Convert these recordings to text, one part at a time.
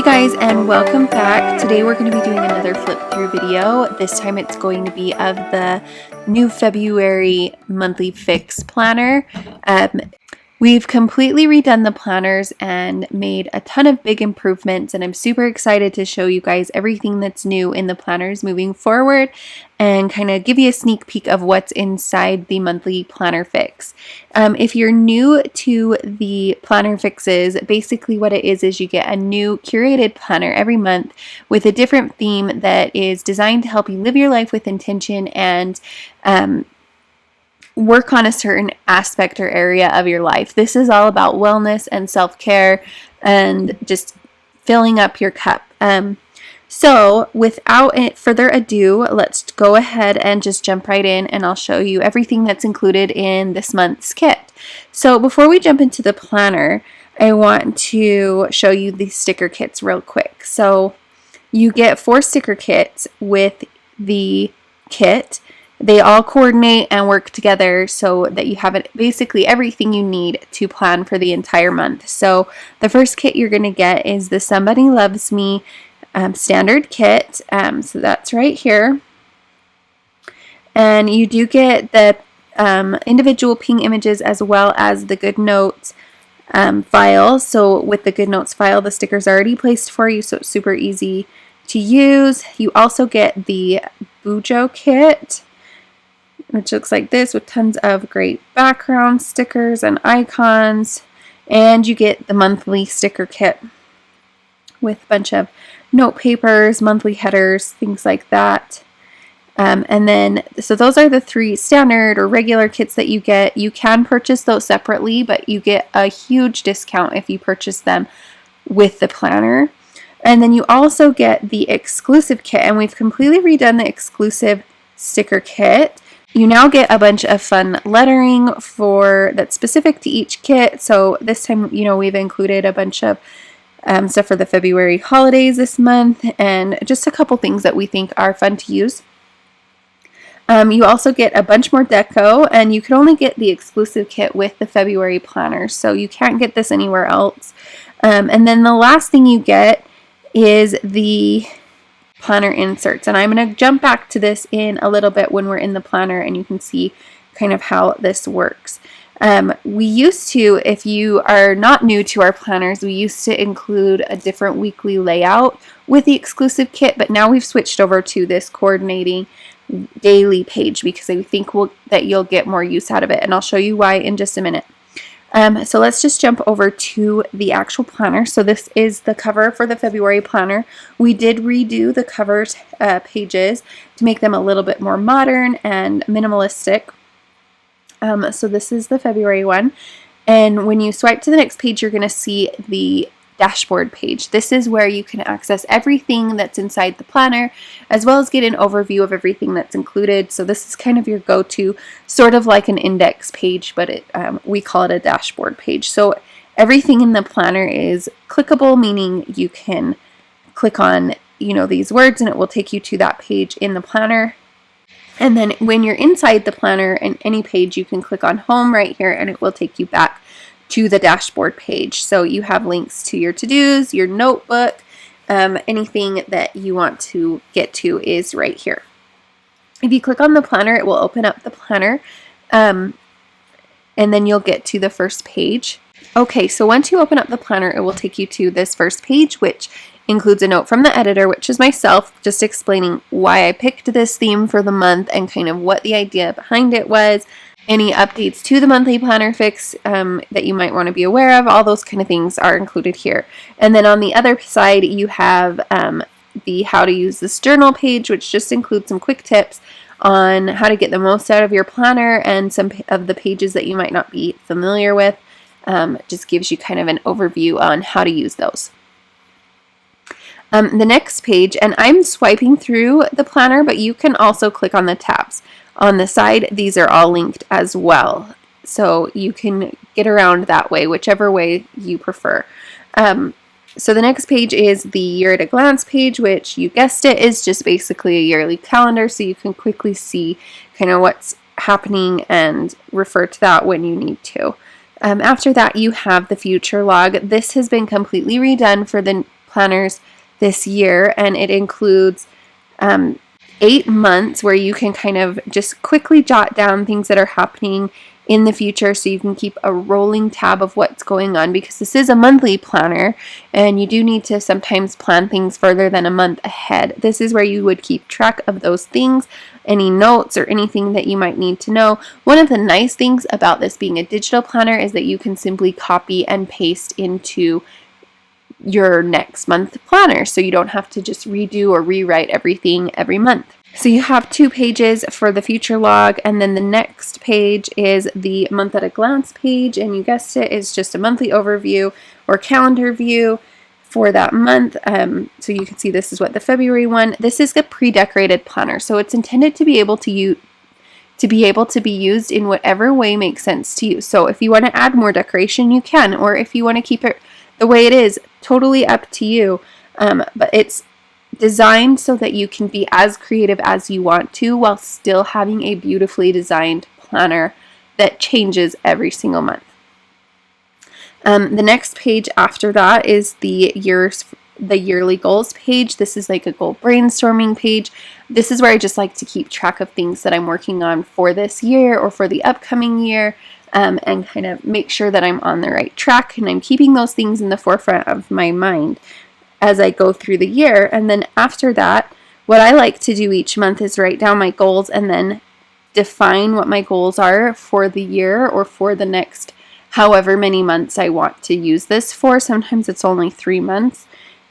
guys, and welcome back. Today we're going to be doing another flip through video. This time it's going to be of the new February monthly fix planner. We've completely redone the planners and made a ton of big improvements, and I'm super excited to show you guys everything that's new in the planners moving forward and kind of give you a sneak peek of what's inside the monthly planner fix. If you're new to the planner fixes, basically what it is you get a new curated planner every month with a different theme that is designed to help you live your life with intention and work on a certain aspect or area of your life. This is all about wellness and self-care and just filling up your cup. So without further ado, let's go ahead and just jump right in, and I'll show you everything that's included in this month's kit. So before we jump into the planner, I want to show you the sticker kits real quick. So you get 4 sticker kits with the kit. They all coordinate and work together so that you have basically everything you need to plan for the entire month. So the first kit you're going to get is the Somebody Loves Me standard kit. So that's right here. And you do get the individual ping images as well as the Good Notes file. So with the Good Notes file, the sticker's already placed for you, so it's super easy to use. You also get the Bujo kit, which looks like this with tons of great background stickers and icons. And you get the monthly sticker kit with a bunch of note papers, monthly headers, things like that. And then, so those are the 3 standard or regular kits that you get. You can purchase those separately, but you get a huge discount if you purchase them with the planner. And then you also get the exclusive kit, and we've completely redone the exclusive sticker kit. You now get a bunch of fun lettering that's specific to each kit. So this time, we've included a bunch of stuff for the February holidays this month, and just a couple things that we think are fun to use. You also get a bunch more deco, and you can only get the exclusive kit with the February planner, so you can't get this anywhere else. And then the last thing you get is the planner inserts, and I'm going to jump back to this in a little bit when we're in the planner and you can see kind of how this works. We used to, if you are not new to our planners, we used to include a different weekly layout with the exclusive kit, but now we've switched over to this coordinating daily page because I think that you'll get more use out of it, and I'll show you why in just a minute. So let's just jump over to the actual planner. So this is the cover for the February planner. We did redo the cover pages to make them a little bit more modern and minimalistic. So this is the February one. And when you swipe to the next page, you're going to see the dashboard page. This is where you can access everything that's inside the planner, as well as get an overview of everything that's included. So this is kind of your go-to, sort of like an index page, but we call it a dashboard page. So everything in the planner is clickable, meaning you can click on these words and it will take you to that page in the planner. And then when you're inside the planner and any page, you can click on home right here and it will take you back to the dashboard page. So you have links to your to-dos, your notebook, anything that you want to get to is right here. If you click on the planner, it will open up the planner, and then you'll get to the first page. Okay, so once you open up the planner, it will take you to this first page, which includes a note from the editor, which is myself, just explaining why I picked this theme for the month and kind of what the idea behind it was. Any updates to the monthly planner fix that you might want to be aware of, all those kind of things are included here. And then on the other side, you have the how to use this journal page, which just includes some quick tips on how to get the most out of your planner and some of the pages that you might not be familiar with. Just gives you kind of an overview on how to use those. The next page, and I'm swiping through the planner, but you can also click on the tabs. On the side, these are all linked as well, so you can get around that way, whichever way you prefer. So the next page is the year at a glance page, which you guessed it is just basically a yearly calendar, so you can quickly see kind of what's happening and refer to that when you need to. After that, you have the future log. This has been completely redone for the planners this year, and it includes 8 months where you can kind of just quickly jot down things that are happening in the future, so you can keep a rolling tab of what's going on, because this is a monthly planner and you do need to sometimes plan things further than a month ahead. This is where you would keep track of those things, any notes or anything that you might need to know. One of the nice things about this being a digital planner is that you can simply copy and paste into your next month planner, so you don't have to just redo or rewrite everything every month. So you have 2 pages for the future log, and then the next page is the month at a glance page, and you guessed it, is just a monthly overview or calendar view for that month. So you can see this is what the February one. This is the pre-decorated planner, so it's intended to be able to be used in whatever way makes sense to you. So if you want to add more decoration, you can, or if you want to keep it the way it is, totally up to you. But it's designed so that you can be as creative as you want to while still having a beautifully designed planner that changes every single month. The next page after that is the yearly goals page. This is like a goal brainstorming page. This is where I just like to keep track of things that I'm working on for this year or for the upcoming year, and kind of make sure that I'm on the right track and I'm keeping those things in the forefront of my mind as I go through the year. And then after that, what I like to do each month is write down my goals and then define what my goals are for the year or for the next however many months I want to use this for. Sometimes it's only 3 months.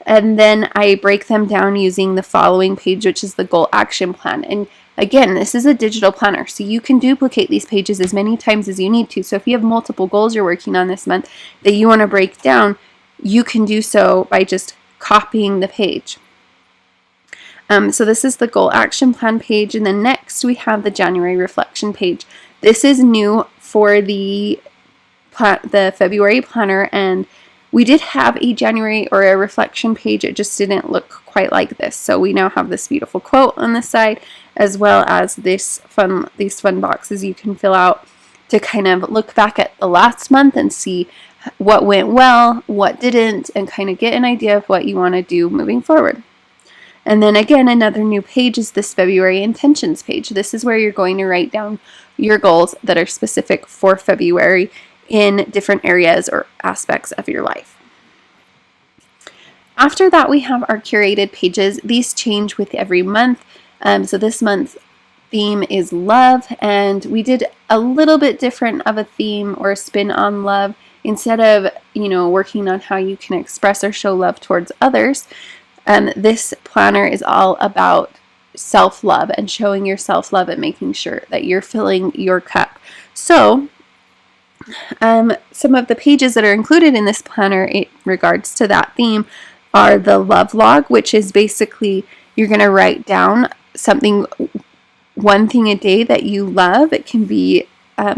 And then I break them down using the following page, which is the goal action plan. And again, this is a digital planner, so you can duplicate these pages as many times as you need to. So if you have multiple goals you're working on this month that you want to break down, you can do so by just copying the page. So this is the goal action plan page, and then next we have the January reflection page. This is new for the February planner, and we did have a January or a reflection page. It just didn't look quite like this. So we now have this beautiful quote on the side, as well as these fun boxes you can fill out to kind of look back at the last month and see what went well, what didn't, and kind of get an idea of what you want to do moving forward. And then again, another new page is this February intentions page. This is where you're going to write down your goals that are specific for February in different areas or aspects of your life. After that, we have our curated pages. These change with every month. So this month's theme is love, and we did a little bit different of a theme or a spin on love. Instead of, working on how you can express or show love towards others, this planner is all about self-love and showing your self-love and making sure that you're filling your cup. So some of the pages that are included in this planner in regards to that theme are the love log, which is basically you're going to write down one thing a day that you love. It can be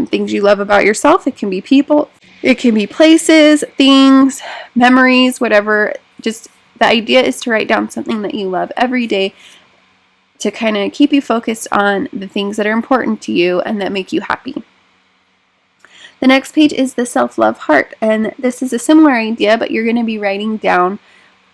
things you love about yourself. It can be people. It can be places, things, memories, whatever. Just the idea is to write down something that you love every day to kind of keep you focused on the things that are important to you and that make you happy. The next page is the self-love heart, and this is a similar idea, but you're going to be writing down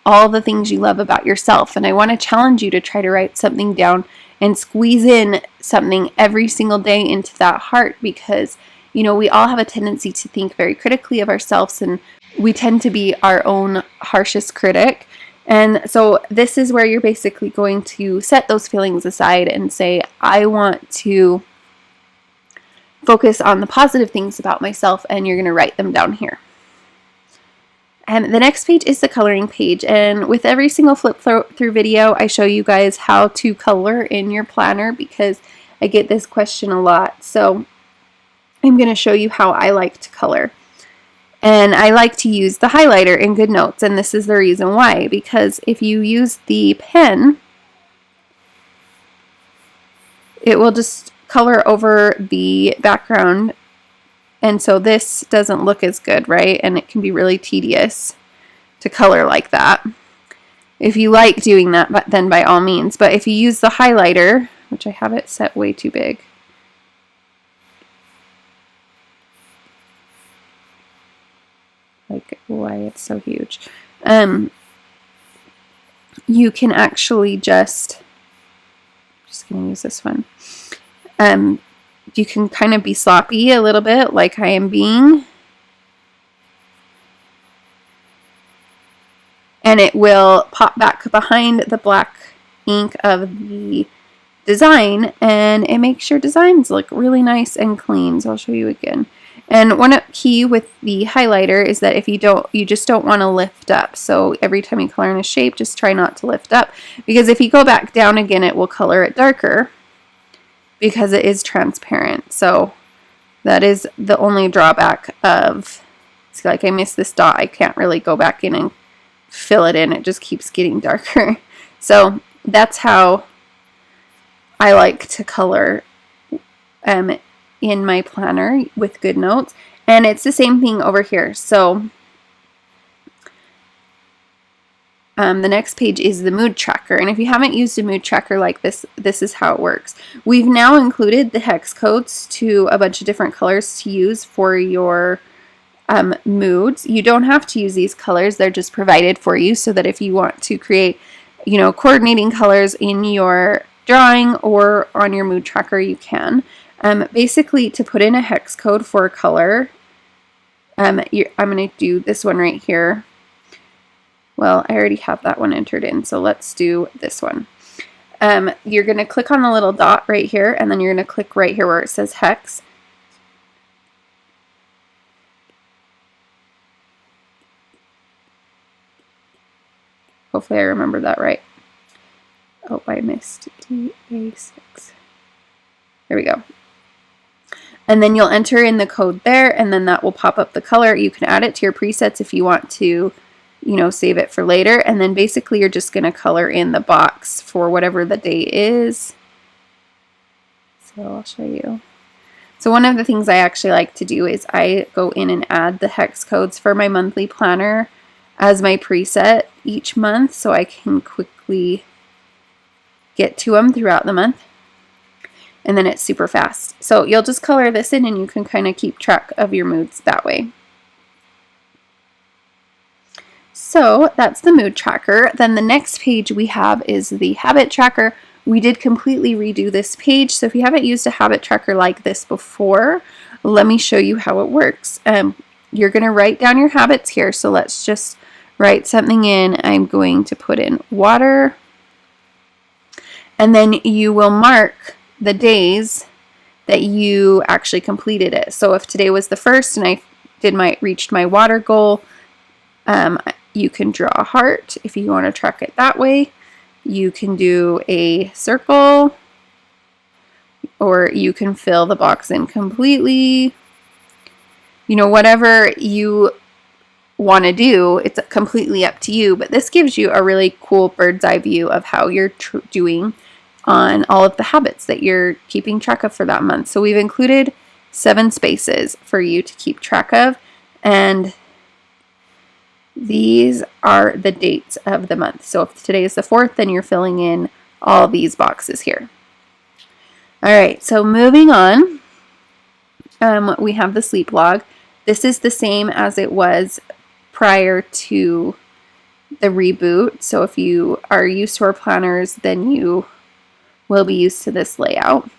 all the things you love about yourself. And I want to challenge you to try to write something down and squeeze in something every single day into that heart, because we all have a tendency to think very critically of ourselves, and we tend to be our own harshest critic. And so this is where you're basically going to set those feelings aside and say, I want to focus on the positive things about myself, and you're going to write them down here. And the next page is the coloring page, and with every single flip through video, I show you guys how to color in your planner because I get this question a lot. So I'm going to show you how I like to color. And I like to use the highlighter in GoodNotes, and this is the reason why. Because if you use the pen, it will just color over the background, and so this doesn't look as good, right? And it can be really tedious to color like that. If you like doing that, then by all means. But if you use the highlighter, which I have it set way too big, like why it's so huge. you can actually just going to use this one. You can kind of be sloppy a little bit, like I am being. And it will pop back behind the black ink of the design, and it makes your designs look really nice and clean. So I'll show you again. And one key with the highlighter is that if you just don't want to lift up. So every time you color in a shape, just try not to lift up, because if you go back down again, it will color it darker because it is transparent. So that is the only drawback of, see, like I missed this dot. I can't really go back in and fill it in. It just keeps getting darker. So that's how I like to color in my planner with GoodNotes. And it's the same thing over here. So the next page is the mood tracker. And if you haven't used a mood tracker like this, this is how it works. We've now included the hex codes to a bunch of different colors to use for your moods. You don't have to use these colors. They're just provided for you so that if you want to create, coordinating colors in your drawing or on your mood tracker, you can. Basically, to put in a hex code for a color, I'm going to do this one right here. Well, I already have that one entered in, so let's do this one. You're going to click on the little dot right here, and then you're going to click right here where it says hex. Hopefully I remember that right. Oh, I missed DA6. There we go. And then you'll enter in the code there, and then that will pop up the color. You can add it to your presets if you want to, save it for later. And then basically you're just going to color in the box for whatever the day is. So I'll show you. So one of the things I actually like to do is I go in and add the hex codes for my monthly planner as my preset each month, so I can quickly get to them throughout the month. And then it's super fast. So you'll just color this in and you can kind of keep track of your moods that way. So that's the mood tracker. Then the next page we have is the habit tracker. We did completely redo this page. So if you haven't used a habit tracker like this before, let me show you how it works. You're going to write down your habits here. So let's just write something in. I'm going to put in water. And then you will mark the days that you actually completed it. So if today was the 1st and I reached my water goal, you can draw a heart if you want to track it that way. You can do a circle, or you can fill the box in completely. Whatever you want to do, it's completely up to you, but this gives you a really cool bird's eye view of how you're doing on all of the habits that you're keeping track of for that month. So we've included 7 spaces for you to keep track of, and these are the dates of the month. So if today is the 4th, then you're filling in all these boxes here. All right, so moving on, we have the sleep log. This is the same as it was prior to the reboot. So if you are used to our planners, then you will be used to this layout.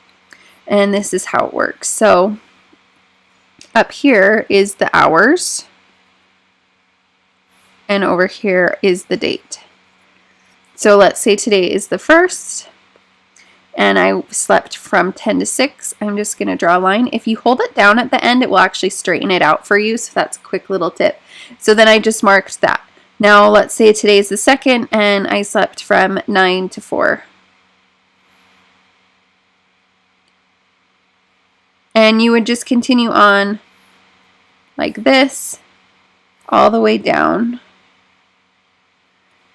And this is how it works. So up here is the hours, and over here is the date. So let's say today is the 1st, and I slept from 10 to 6. I'm just going to draw a line. If you hold it down at the end, it will actually straighten it out for you. So that's a quick little tip. So then I just marked that. Now let's say today is the 2nd, and I slept from 9 to 4. And you would just continue on like this all the way down.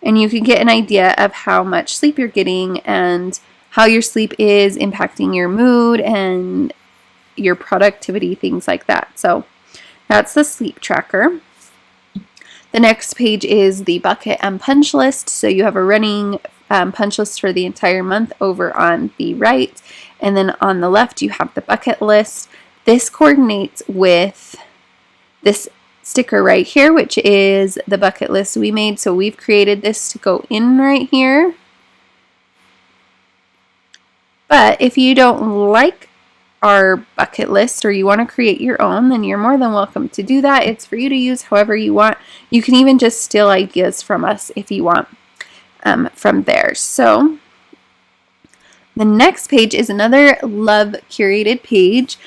And you can get an idea of how much sleep you're getting and how your sleep is impacting your mood and your productivity, things like that. So that's the sleep tracker. The next page is the bucket and punch list. So you have a running punch list for the entire month over on the right. And then on the left, you have the bucket list. This coordinates with this sticker right here, which is the bucket list we made. So we've created this to go in right here. But if you don't like our bucket list or you want to create your own, then you're more than welcome to do that. It's for you to use however you want. You can even just steal ideas from us if you want from there. So the next page is another Love Curated page.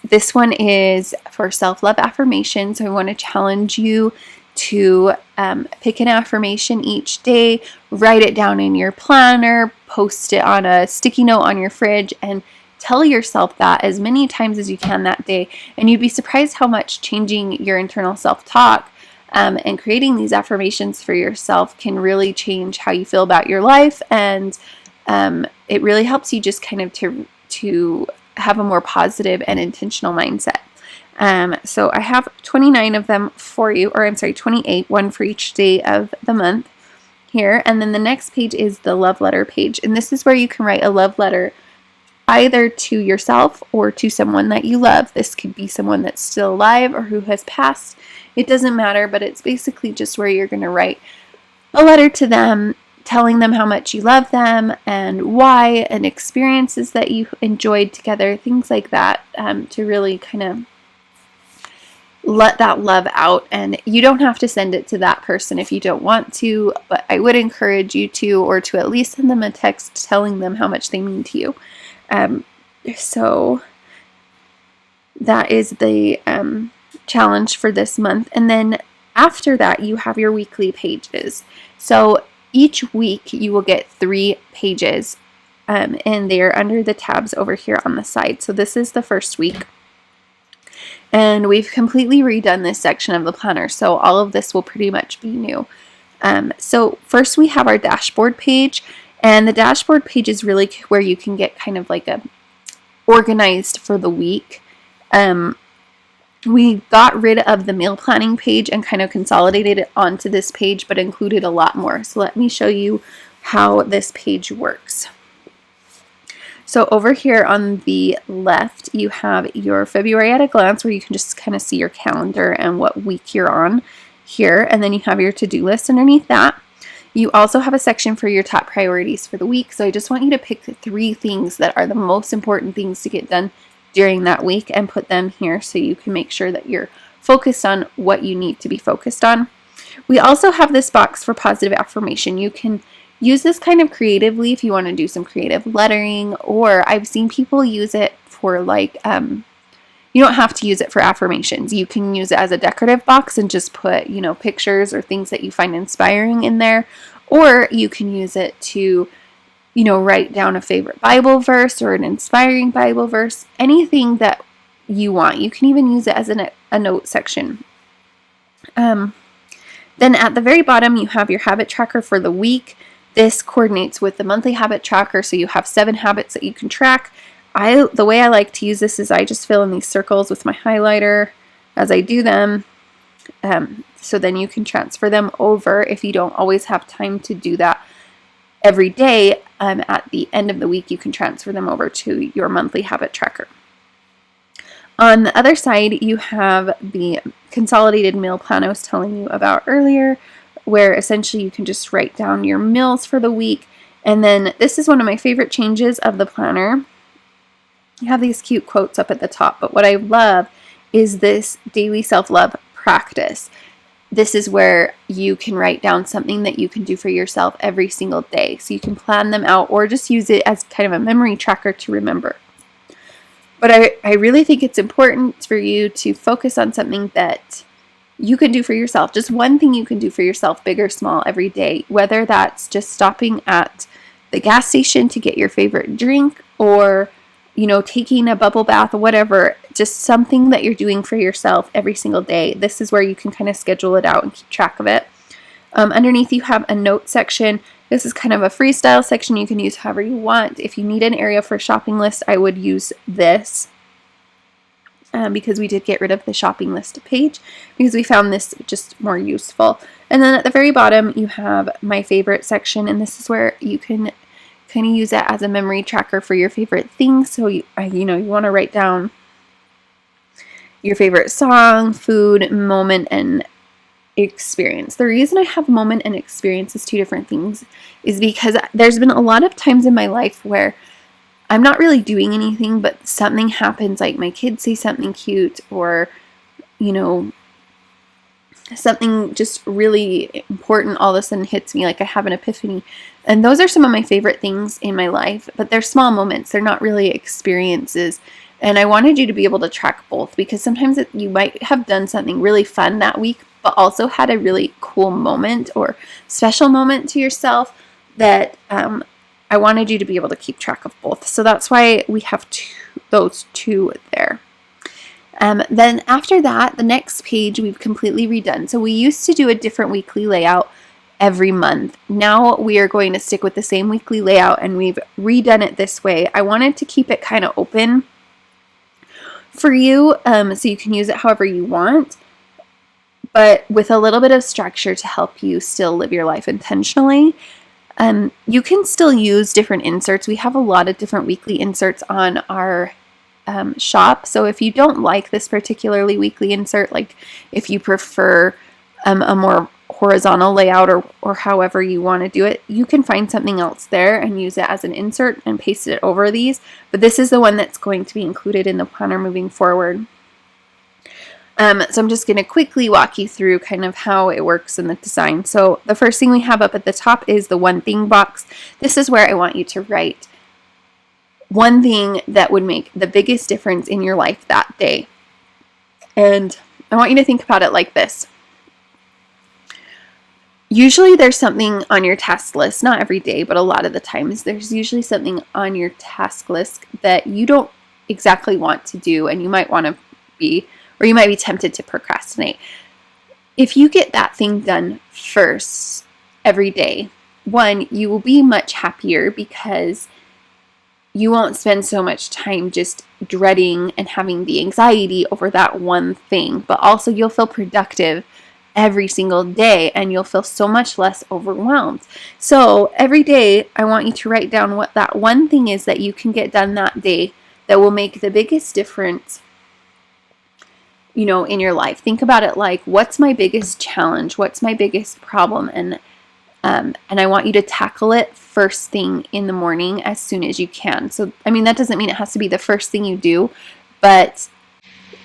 This one is for self-love affirmations. So I want to challenge you to pick an affirmation each day, write it down in your planner, post it on a sticky note on your fridge, and tell yourself that as many times as you can that day. And you'd be surprised how much changing your internal self-talk and creating these affirmations for yourself can really change how you feel about your life. And it really helps you just kind of to have a more positive and intentional mindset. So I have 29 of them for you, or I'm sorry, 28, one for each day of the month here. And then the next page is the love letter page. And this is where you can write a love letter either to yourself or to someone that you love. This could be someone that's still alive or who has passed. It doesn't matter, but it's basically just where you're going to write a letter to them, telling them how much you love them and why, and experiences that you enjoyed together, things like that, to really kind of let that love out. And you don't have to send it to that person if you don't want to, but I would encourage you to, or to at least send them a text telling them how much they mean to you. So that is the challenge for this month. And then after that, you have your weekly pages. So each week you will get 3 pages, and they are under the tabs over here on the side. So this is the first week. And we've completely redone this section of the planner, so all of this will pretty much be new. So first we have our dashboard page, and the dashboard page is really where you can get kind of like a organized for the week. We got rid of the meal planning page and kind of consolidated it onto this page, but included a lot more. So let me show you how this page works. So over here on the left, you have your February at a glance, where you can just kind of see your calendar and what week you're on here. And then you have your to-do list underneath that. You also have a section for your top priorities for the week. So I just want you to pick the 3 things that are the most important things to get done during that week and put them here so you can make sure that you're focused on what you need to be focused on. We also have this box for positive affirmation. You can use this kind of creatively if you want to do some creative lettering, or I've seen people use it for like, you don't have to use it for affirmations. You can use it as a decorative box and just put, you know, pictures or things that you find inspiring in there, or you can use it to, you know, write down a favorite Bible verse or an inspiring Bible verse, anything that you want. You can even use it as a note section. Then at the very bottom, you have your habit tracker for the week. This coordinates with the monthly habit tracker, so you have 7 habits that you can track. The way I like to use this is I just fill in these circles with my highlighter as I do them. So then you can transfer them over if you don't always have time to do that every day. At the end of the week, you can transfer them over to your monthly habit tracker. On the other side, you have the consolidated meal plan I was telling you about earlier, where essentially you can just write down your meals for the week. And then this is one of my favorite changes of the planner. You have these cute quotes up at the top, but what I love is this daily self-love practice. This is where you can write down something that you can do for yourself every single day. So you can plan them out or just use it as kind of a memory tracker to remember. But I really think it's important for you to focus on something that you can do for yourself. Just one thing you can do for yourself, big or small, every day. Whether that's just stopping at the gas station to get your favorite drink, or, you know, taking a bubble bath or whatever. Just something that you're doing for yourself every single day. This is where you can kind of schedule it out and keep track of it. Underneath you have a note section. This is kind of a freestyle section you can use however you want. If you need an area for a shopping list, I would use this because we did get rid of the shopping list page because we found this just more useful. And then at the very bottom, you have my favorite section, and this is where you can kind of use that as a memory tracker for your favorite things. So you want to write down your favorite song, food, moment, and experience. The reason I have moment and experience as two different things is because there's been a lot of times in my life where I'm not really doing anything, but something happens, like my kids say something cute, or, something just really important all of a sudden hits me, like I have an epiphany. And those are some of my favorite things in my life, but they're small moments. They're not really experiences. And I wanted you to be able to track both, because sometimes you might have done something really fun that week, but also had a really cool moment or special moment to yourself that I wanted you to be able to keep track of both. So that's why we have those two there. Then after that, the next page we've completely redone. So we used to do a different weekly layout every month. Now we are going to stick with the same weekly layout, and we've redone it this way. I wanted to keep it kind of open for you, so you can use it however you want, but with a little bit of structure to help you still live your life intentionally. You can still use different inserts. We have a lot of different weekly inserts on our shop. So if you don't like this particularly weekly insert, like if you prefer a more horizontal layout or however you want to do it, you can find something else there and use it as an insert and paste it over these. But this is the one that's going to be included in the planner moving forward. So I'm just going to quickly walk you through kind of how it works in the design. So the first thing we have up at the top is the one thing box. This is where I want you to write one thing that would make the biggest difference in your life that day. And I want you to think about it like this. Usually there's something on your task list, not every day, but a lot of the times there's usually something on your task list that you don't exactly want to do, and you might want to be, or you might be tempted to procrastinate. If you get that thing done first every day, one, you will be much happier because you won't spend so much time just dreading and having the anxiety over that one thing, but also you'll feel productive every single day and you'll feel so much less overwhelmed. So every day, I want you to write down what that one thing is that you can get done that day that will make the biggest difference, in your life. Think about it like, what's my biggest challenge? What's my biggest problem? And I want you to tackle it first thing in the morning as soon as you can. So, that doesn't mean it has to be the first thing you do, but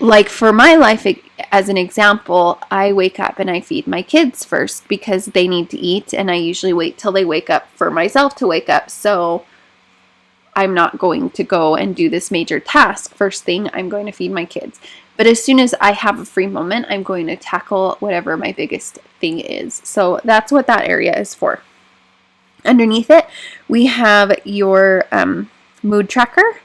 like for my life, as an example, I wake up and I feed my kids first because they need to eat, and I usually wait till they wake up for myself to wake up. So I'm not going to go and do this major task first thing. I'm going to feed my kids. But as soon as I have a free moment, I'm going to tackle whatever my biggest thing is. So that's what that area is for. Underneath it, we have your mood tracker,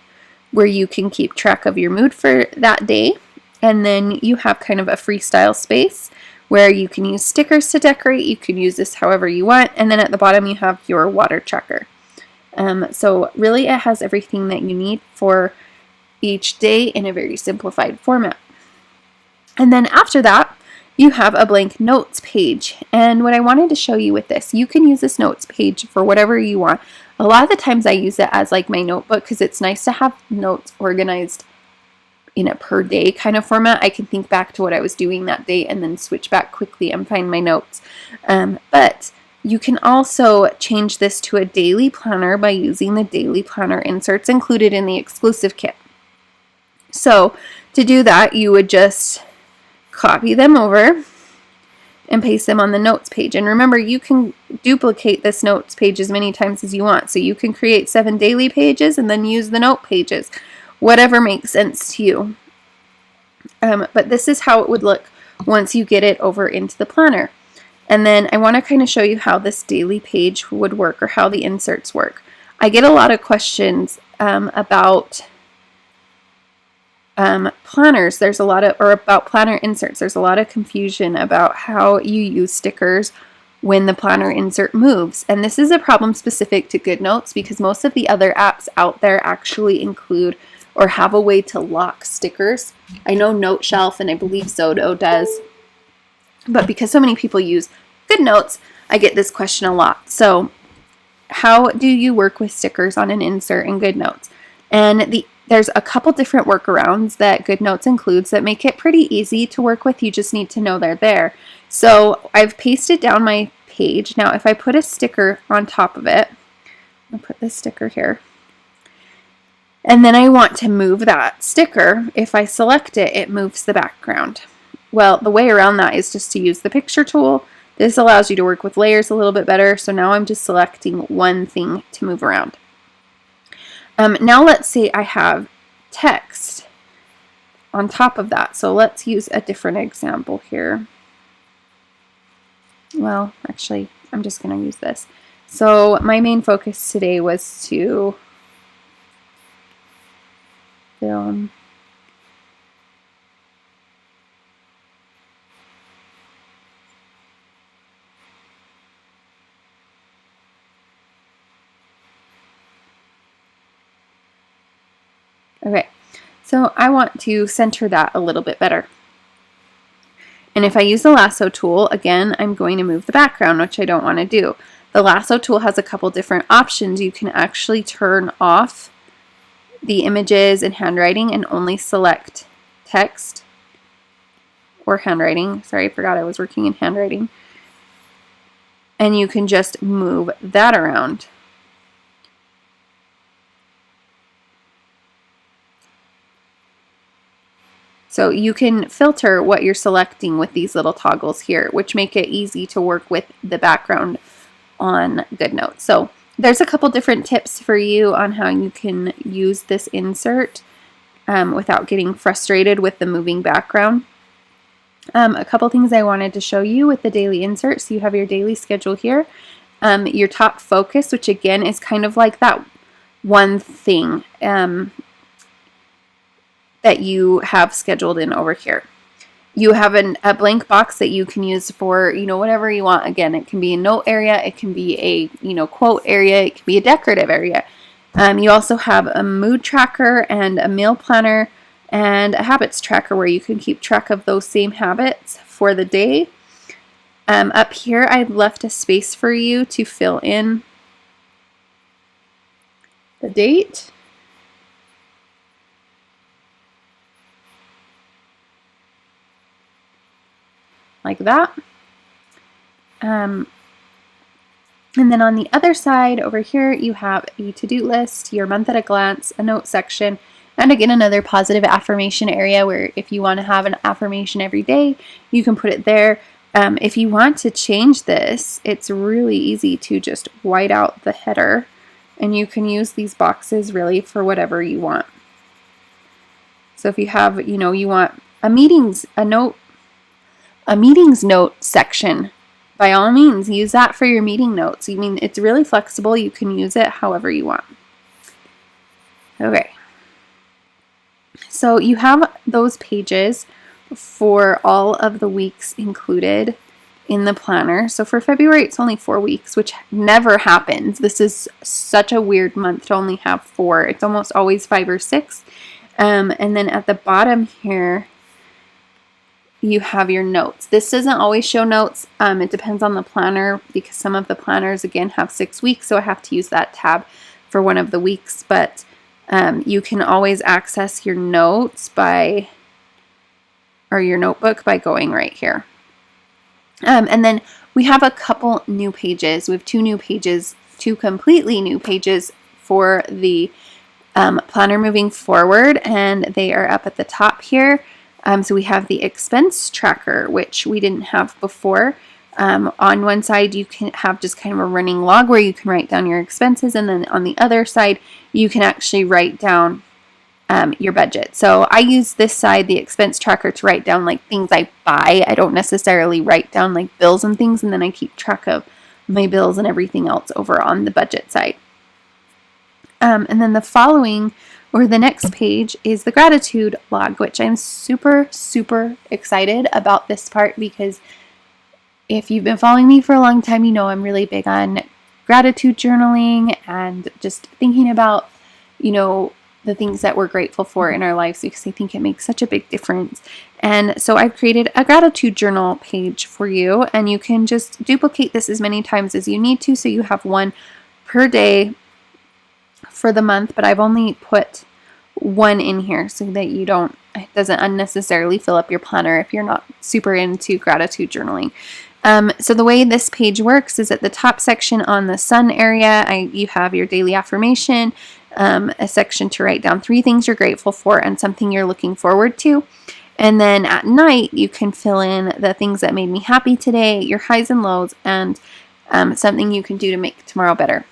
where you can keep track of your mood for that day. And then you have kind of a freestyle space where you can use stickers to decorate. You can use this however you want. And then at the bottom, you have your water tracker. So really, it has everything that you need for each day in a very simplified format. And then after that, you have a blank notes page. And what I wanted to show you with this, you can use this notes page for whatever you want. A lot of the times I use it as like my notebook because it's nice to have notes organized in a per day kind of format. I can think back to what I was doing that day and then switch back quickly and find my notes. But you can also change this to a daily planner by using the daily planner inserts included in the exclusive kit. So to do that, you would just copy them over and paste them on the notes page. And remember, you can duplicate this notes page as many times as you want. So you can create 7 daily pages and then use the note pages, whatever makes sense to you. But this is how it would look once you get it over into the planner. And then I want to kind of show you how this daily page would work, or how the inserts work. I get a lot of questions about planners. There's a lot of, or about planner inserts. There's a lot of confusion about how you use stickers when the planner insert moves. And this is a problem specific to GoodNotes because most of the other apps out there actually include or have a way to lock stickers. I know NoteShelf and I believe Zodo does. But because so many people use GoodNotes, I get this question a lot. So how do you work with stickers on an insert in GoodNotes? And the there's a couple different workarounds that GoodNotes includes that make it pretty easy to work with. You just need to know they're there. So I've pasted down my page. Now if I put a sticker on top of it, I'll put this sticker here, and then I want to move that sticker, if I select it, it moves the background. Well, the way around that is just to use the picture tool. This allows you to work with layers a little bit better. So now I'm just selecting one thing to move around. Now let's say I have text on top of that. So let's use a different example here. Well, actually, I'm just going to use this. So my main focus today was to film Okay, so I want to center that a little bit better. And if I use the lasso tool, again, I'm going to move the background, which I don't want to do. The lasso tool has a couple different options. You can actually turn off the images and handwriting and only select text or handwriting. Sorry, I forgot I was working in handwriting. And you can just move that around. So you can filter what you're selecting with these little toggles here, which make it easy to work with the background on GoodNotes. So there's a couple different tips for you on how you can use this insert without getting frustrated with the moving background. A couple things I wanted to show you with the daily insert. So you have your daily schedule here. Your top focus, which again is kind of like that one thing that you have scheduled in over here. You have a blank box that you can use for, whatever you want. Again, it can be a note area, it can be a, quote area, it can be a decorative area. You also have a mood tracker and a meal planner and a habits tracker where you can keep track of those same habits for the day. Up here, I've left a space for you to fill in the date. Like that. And then on the other side over here, you have a to-do list, your month at a glance, a note section, and again, another positive affirmation area where if you want to have an affirmation every day, you can put it there. If you want to change this, it's really easy to just white out the header, and you can use these boxes really for whatever you want. So if you have, you want a meetings note section, by all means, use that for your meeting notes. It's really flexible. You can use it however you want. Okay. So you have those pages for all of the weeks included in the planner. So for February, it's only 4 weeks, which never happens. This is such a weird month to only have 4. It's almost always 5 or 6. And then at the bottom here, you have your notes. This doesn't always show notes. It depends on the planner because some of the planners, again, have 6 weeks. So I have to use that tab for one of the weeks. But you can always access your notes or your notebook by going right here. And then we have a couple new pages. We have 2 new pages, 2 completely new pages for the planner moving forward. And they are up at the top here. So we have the expense tracker, which we didn't have before. On one side, you can have just kind of a running log where you can write down your expenses. And then on the other side, you can actually write down your budget. So I use this side, the expense tracker, to write down like things I buy. I don't necessarily write down like bills and things. And then I keep track of my bills and everything else over on the budget side. And then the next page is the gratitude log, which I'm super, super excited about this part because if you've been following me for a long time, I'm really big on gratitude journaling and just thinking about, the things that we're grateful for in our lives because I think it makes such a big difference. And so I've created a gratitude journal page for you, and you can just duplicate this as many times as you need to. So you have one per day for the month, but I've only put one in here so that it doesn't unnecessarily fill up your planner if you're not super into gratitude journaling. So the way this page works is at the top section on the sun area, you have your daily affirmation, a section to write down 3 things you're grateful for and something you're looking forward to. And then at night, you can fill in the things that made me happy today, your highs and lows, and something you can do to make tomorrow better.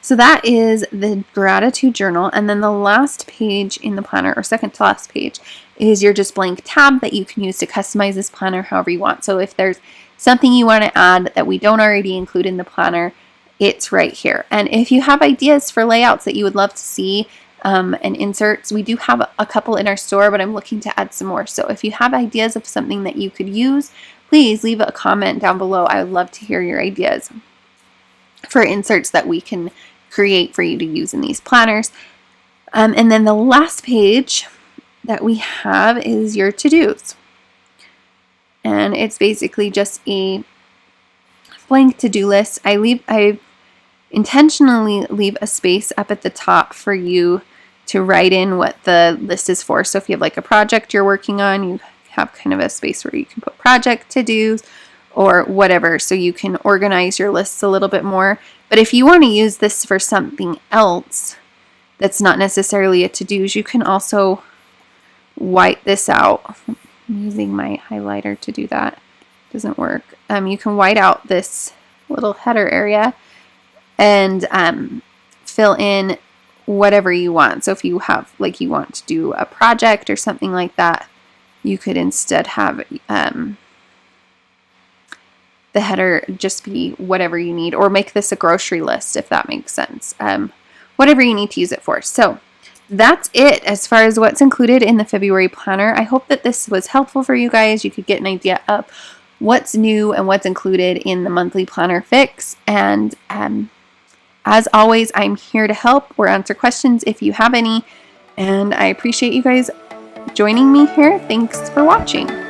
So that is the gratitude journal. And then the last page in the planner, or second to last page, is your just blank tab that you can use to customize this planner however you want. So if there's something you want to add that we don't already include in the planner, it's right here. And if you have ideas for layouts that you would love to see, and inserts, we do have a couple in our store, but I'm looking to add some more. So if you have ideas of something that you could use, please leave a comment down below. I would love to hear your ideas for inserts that we can create for you to use in these planners. And then the last page that we have is your to-dos. And it's basically just a blank to-do list. I intentionally leave a space up at the top for you to write in what the list is for. So if you have like a project you're working on, you have kind of a space where you can put project to-dos or whatever, so you can organize your lists a little bit more. But if you want to use this for something else that's not necessarily a to-dos, you can also white this out. I'm using my highlighter to do that. It doesn't work. You can white out this little header area and fill in whatever you want. So if you have, like, you want to do a project or something like that, you could instead have the header just be whatever you need, or make this a grocery list if that makes sense. Whatever you need to use it for. So that's it as far as what's included in the February planner. I hope that this was helpful for you guys. You could get an idea of what's new and what's included in the monthly planner fix. And as always, I'm here to help or answer questions if you have any. And I appreciate you guys joining me here. Thanks for watching.